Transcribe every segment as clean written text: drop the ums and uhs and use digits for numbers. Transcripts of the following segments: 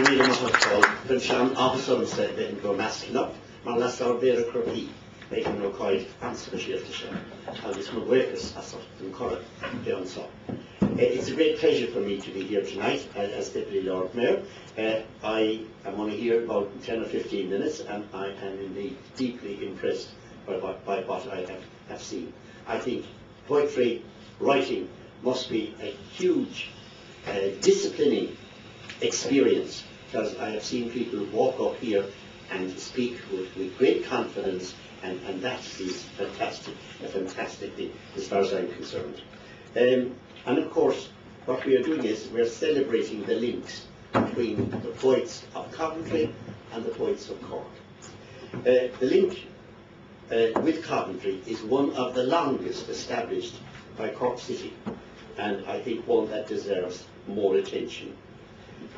míle maithfáil chun sean ábhasamsa den go meascnach mar las ar béar cruthaí making no quite answer and it's my workers as of Cork. It's a great pleasure for me to be here tonight as Deputy Lord Mayor. I am only here about 10 or 15 minutes and I am indeed deeply impressed by what I have seen. I think poetry writing must be a huge disciplining experience, because I have seen people walk up here and speak with great confidence, and that is a fantastic thing as far as I'm concerned. And of course, what we are doing is we're celebrating the links between the poets of Coventry and the poets of Cork. The link with Coventry is one of the longest established by Cork City, and I think one that deserves more attention.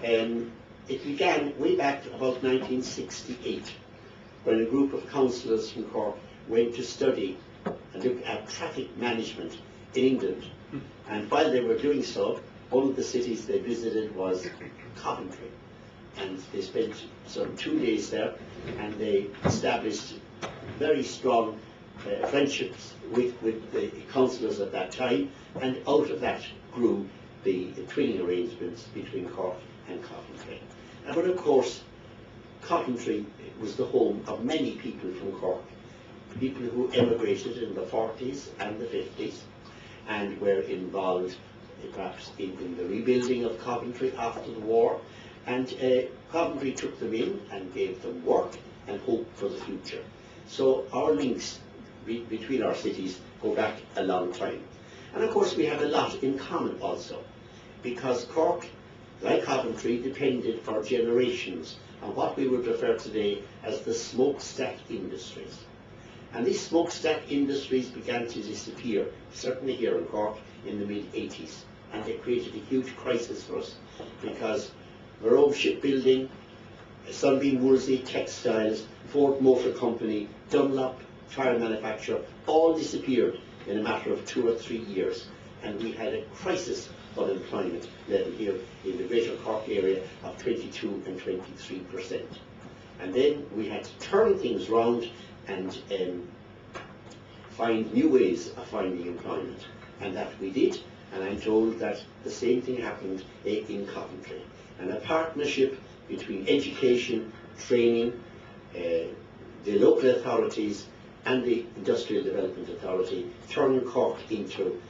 It began way back about 1968, when a group of councillors from Cork went to study and look at traffic management in England. And while they were doing so, one of the cities they visited was Coventry. And they spent some 2 days there, and they established very strong friendships with the councillors at that time, and out of that grew the twinning arrangements between Cork and Coventry. But of course, Coventry was the home of many people from Cork, people who emigrated in the 40s and the 50s and were involved perhaps in the rebuilding of Coventry after the war, and Coventry took them in and gave them work and hope for the future. So our links between our cities go back a long time. And of course we have a lot in common also, because Cork, like Coventry, depended for generations on what we would refer today as the smokestack industries. And these smokestack industries began to disappear, certainly here in Cork, in the mid-80s. And they created a huge crisis for us, because Rome Shipbuilding, Sunbeam Woolsey Textiles, Ford Motor Company, Dunlop Tire Manufacturer, all disappeared in a matter of 2 or 3 years. And we had a crisis of employment level here in the Greater Cork area of 22 and 23%. And then we had to turn things round and find new ways of finding employment. And that we did, and I'm told that the same thing happened in Coventry. And a partnership between education, training, the local authorities and the Industrial Development Authority turned Cork into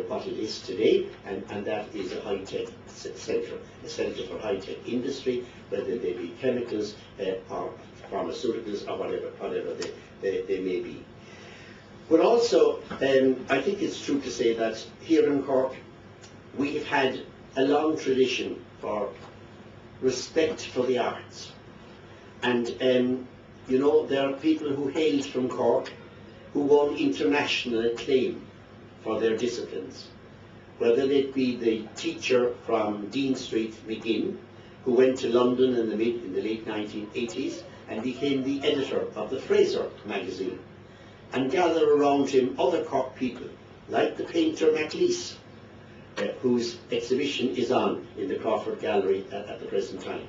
what it is today, and that is a high-tech centre, a centre for high-tech industry, whether they be chemicals or pharmaceuticals or whatever they may be. But also, I think it's true to say that here in Cork, we've had a long tradition for respect for the arts. And, you know, there are people who hailed from Cork who won international acclaim for their disciplines, whether it be the teacher from Dean Street, McGinn, who went to London in the late 1980s and became the editor of the Fraser magazine, and gather around him other Cork people, like the painter MacLeese, whose exhibition is on in the Crawford Gallery at the present time,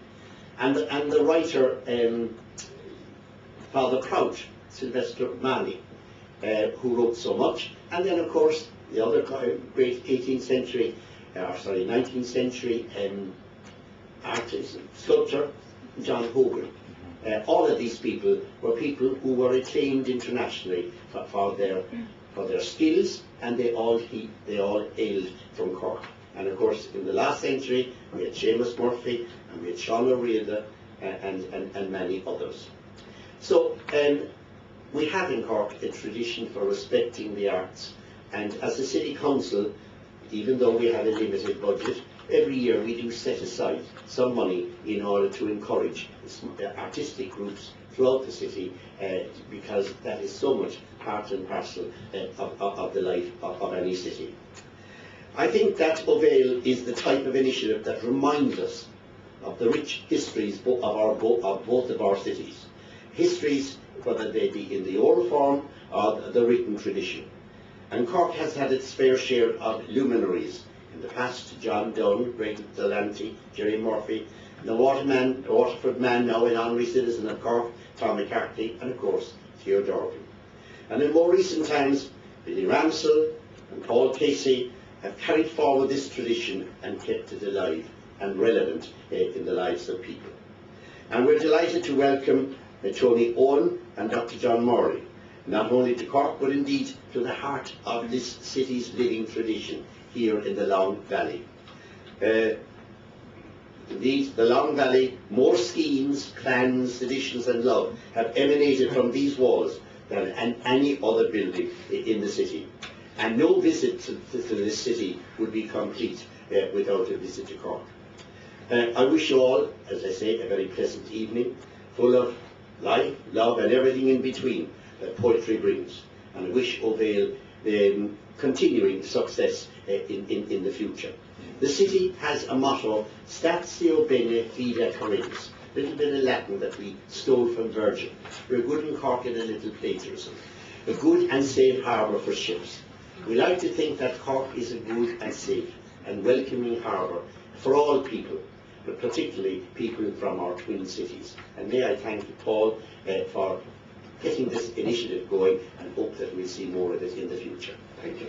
and the writer Father Crouch, Sylvester Marley, who wrote so much, and then of course the other great 18th century, 19th century artist, sculptor, John Hogan. All of these people were people who were acclaimed internationally for their skills, and they all hailed from Cork. And of course, in the last century, we had Seamus Murphy, and we had Sean O'Riordan, and many others. So we have in Cork a tradition for respecting the arts, and as a city council, even though we have a limited budget, every year we do set aside some money in order to encourage artistic groups throughout the city, because that is so much part and parcel of the life of any city. I think that Ó Bhéal is the type of initiative that reminds us of the rich histories of both of our cities. Histories, whether they be in the oral form or the written tradition. And Cork has had its fair share of luminaries. In the past, John Donne, Greg Delancey, Jerry Murphy, the Waterford man, now an honorary citizen of Cork, Tom McCarthy, and of course Theo Dorgan. And in more recent times, Billy Ramsell and Paul Casey have carried forward this tradition and kept it alive and relevant in the lives of people. And we're delighted to welcome Tony Owen and Dr. John Morley, not only to Cork but indeed to the heart of this city's living tradition here in the Long Valley. Indeed, the Long Valley, more schemes, plans, traditions and love have emanated from these walls than any other building in the city. And no visit to this city would be complete without a visit to Cork. I wish you all, as I say, a very pleasant evening, full of life, love and everything in between that poetry brings. And I wish Ó Bhéal continuing success in the future. The city has a motto, Statio Bene Fide Corrinus, a little bit of Latin that we stole from Virgil. We're good in Cork in a little plagiarism. A good and safe harbour for ships. We like to think that Cork is a good and safe and welcoming harbour for all people, but particularly people from our twin cities. And may I thank Paul for getting this initiative going and hope that we'll see more of it in the future. Thank you.